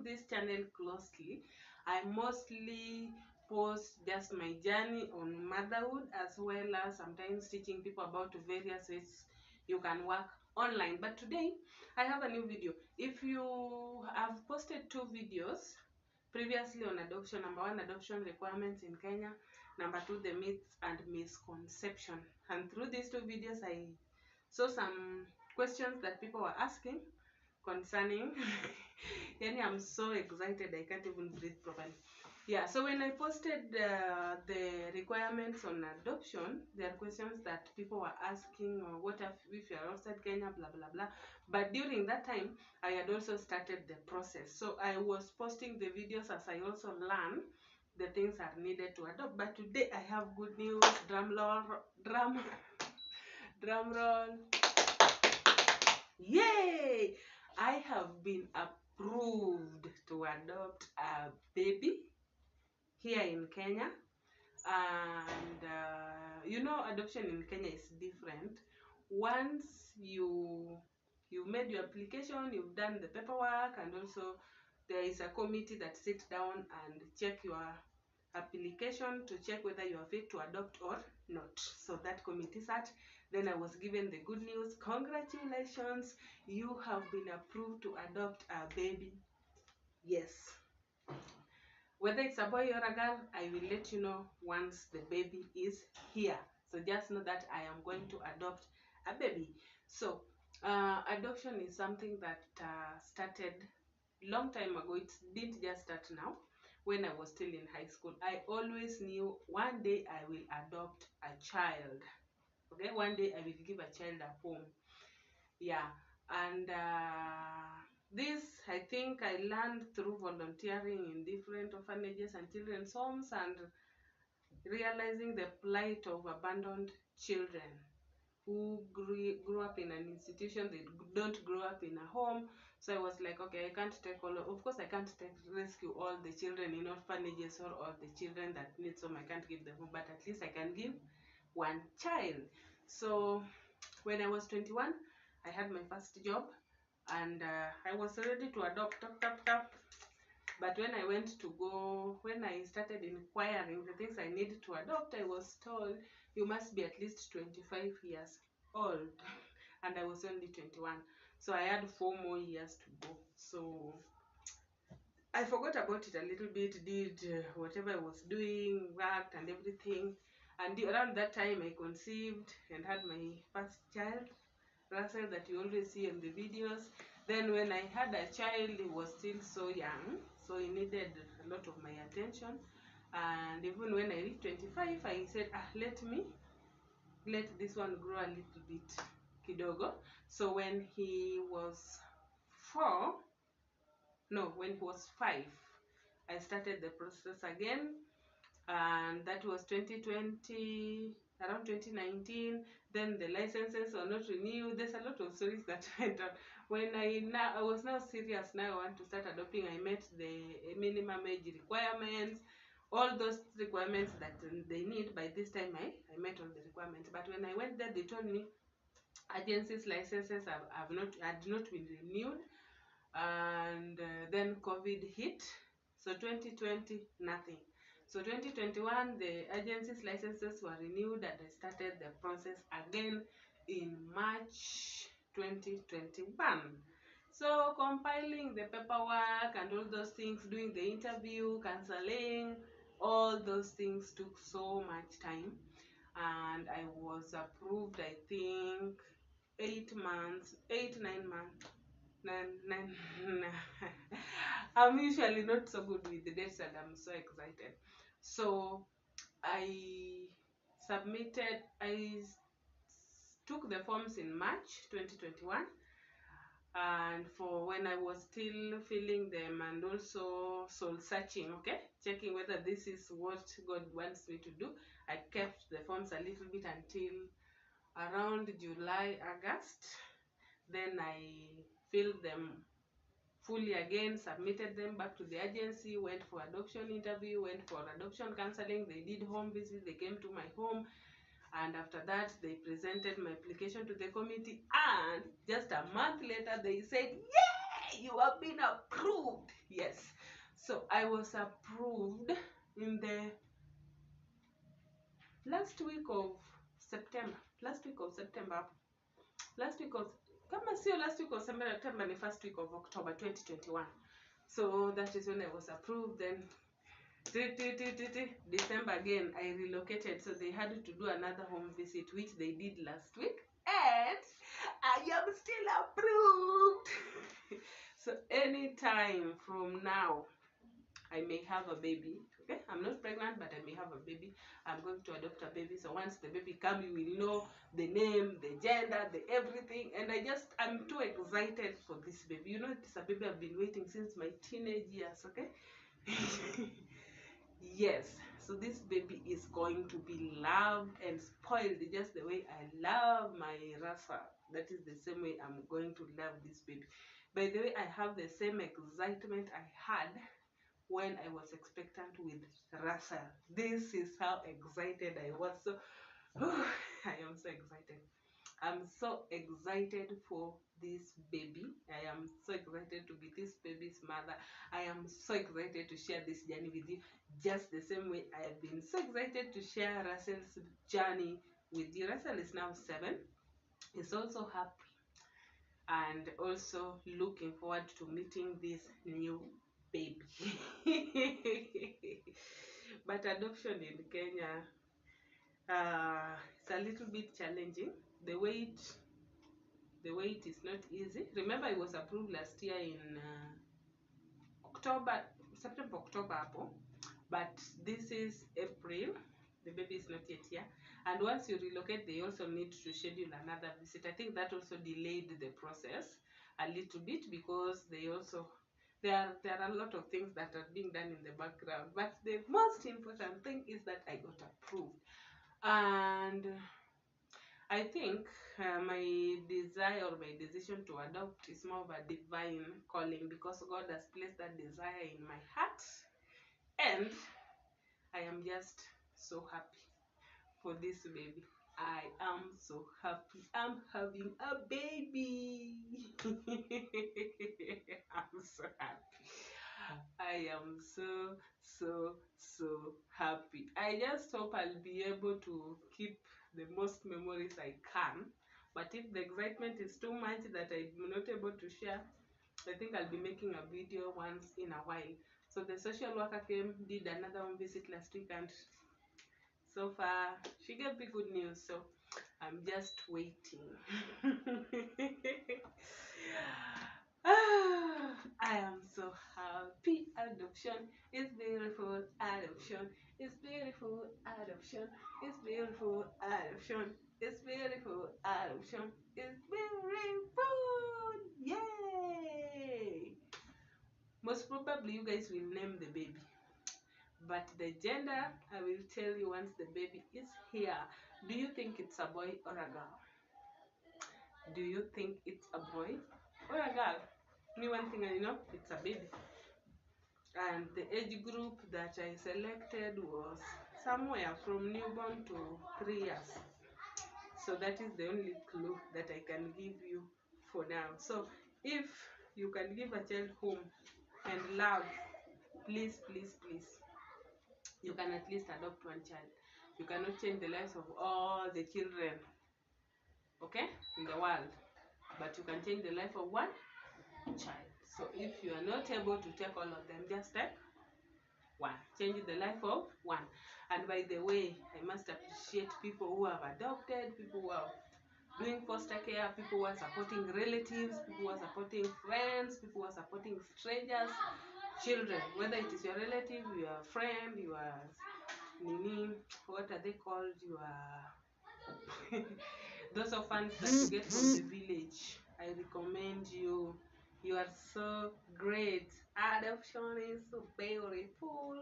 this channel closely, I mostly post just my journey on motherhood, as well as sometimes teaching people about various ways you can work online. But today I have a new video. If you have posted 2 videos previously on adoption: number 1, adoption requirements in Kenya; number 2, the myths and misconception. And through these 2 videos I saw some questions that people were asking concerning yani I'm so excited I can't even breathe properly. Yeah, so when I posted the requirements on adoption, there are questions that people were asking, what if you're outside Kenya, blah blah blah. But during that time I had also started the process, so I was posting the videos as I also learn the things are needed to adopt. But today I have good news. Drum roll. Yay! I have been approved to adopt a baby here in Kenya. And you know, adoption in Kenya is different. Once you made your application, you've done the paperwork, and also there is a committee that sits down and check your application to check whether you are fit to adopt or not. So that committee sat. Then I was given the good news: congratulations, you have been approved to adopt a baby. Yes, whether it's a boy or a girl, I will let you know once the baby is here. So just know that I am going to adopt a baby. So adoption is something that started long time ago. It didn't just start now. When I was still in high school, I always knew one day I will adopt a child. Okay, one day I will give a child a home. Yeah, and this I think I learned through volunteering in different orphanages and children's homes, and realizing the plight of abandoned children who grew up in an institution. They don't grow up in a home. So I was like, okay, I can't take of course I can't rescue all the children in orphanages or all the children that need some. I can't give them home, but at least I can give one child. So when I was 21, I had my first job, and I was ready to adopt. But when I started inquiring the things I needed to adopt, I was told you must be at least 25 years old. And I was only 21. So I had 4 more years to go. So I forgot about it a little bit, did whatever I was doing, worked and everything. And around that time I conceived and had my first child, Russell, that you always see in the videos. Then when I had a child, he was still so young, so he needed a lot of my attention. And even when I reached 25, I said, let this one grow a little bit kidogo. So when he was 5, I started the process again, and that was 2020. Around 2019, then the licenses were not renewed. There's a lot of stories that went on. When I was now serious, now I want to start adopting, I met the minimum age requirements, all those requirements that they need. By this time I met all the requirements. But when I went there, they told me agencies' licenses had not been renewed. And then COVID hit. So 2020, nothing. So 2021, the agency's licenses were renewed, and I started the process again in March 2021. So compiling the paperwork and all those things, doing the interview, counseling, all those things took so much time. And I was approved, I think, 9 months. I'm usually not so good with the dates, and I'm so excited. So I took the forms in March 2021, and for when I was still filling them and also soul searching, okay, checking whether this is what God wants me to do, I kept the forms a little bit until around July, August. Then I filled them fully again, submitted them back to the agency, went for adoption interview, went for adoption counseling. They did home visits, they came to my home, and after that they presented my application to the committee, and just a month later they said, yay, you have been approved. Yes, So I was approved in the last week of September. Last week of September. Last week of kama sio last week of September, ni first week of October 2021. So that is when I was approved. Then December again, I relocated, so they had to do another home visit, which they did last week, and I am still approved. So anytime from now, I may have a baby. Okay, I'm not pregnant, but I may have a baby. I'm going to adopt a baby. So once the baby comes, you will know the name, the gender, the everything. And I'm too excited for this baby. You know, it's a baby I've been waiting since my teenage years. Okay. Yes, so this baby is going to be loved and spoiled just the way I love my Rasa. That is the same way I'm going to love this baby. By the way, I have the same excitement I had when I was expectant with Rasa. This is how excited I was. So I am so excited. I'm so excited for this baby. I am so excited to be this baby's mother. I am so excited to share this journey with you, just the same way I have been so excited to share Russell's journey with you. Russell is now 7. He's also happy and also looking forward to meeting this new baby. But adoption in Kenya, it's a little bit challenging. The wait is not easy. Remember, I was approved last year in September, October, but this is April. The baby is not yet here, and once you relocate, they also need to schedule another visit. I think that also delayed the process a little bit, because there are a lot of things that are being done in the background. But the most important thing is that I got approved, and I think my desire or my decision to adopt is more of a divine calling, because God has placed that desire in my heart, and I am just so happy for this baby. I am so happy. I'm having a baby. I'm so happy. I am so happy. I just hope I'll be able to keep the most memories I can. But if the excitement is too much that I'm not able to share, I think I'll be making a video once in a while. So the social worker did another one visit last week, and so far she gave me good news. So I'm just waiting. I am so happy. Adoption is beautiful. Adoption is beautiful. Adoption is beautiful. Adoption is beautiful. Adoption is beautiful. Yay! Most probably you guys will name the baby, but the gender I will tell you once the baby is here. Do you think it's a boy or a girl? Do you think it's a boy or a girl? Me, one thing I know, it's a baby. And the age group that I selected was somewhere from newborn to 3 years. So that is the only clue that I can give you for now. So if you can give a child home and love, please, please, please, you can at least adopt one child. You cannot change the lives of all the children, okay, in the world, but you can change the life of one child. So if you are not able to take all of them, just take one. Change the life of one. And by the way, I must appreciate people who have adopted, people who are doing foster care, people who are supporting relatives, people who are supporting friends, people who are supporting strangers, children, whether it is your relative, your friend, your nini, what are they called, your those orphans that you get from the village. I recommend you. You are so great. Adoption is so beautiful.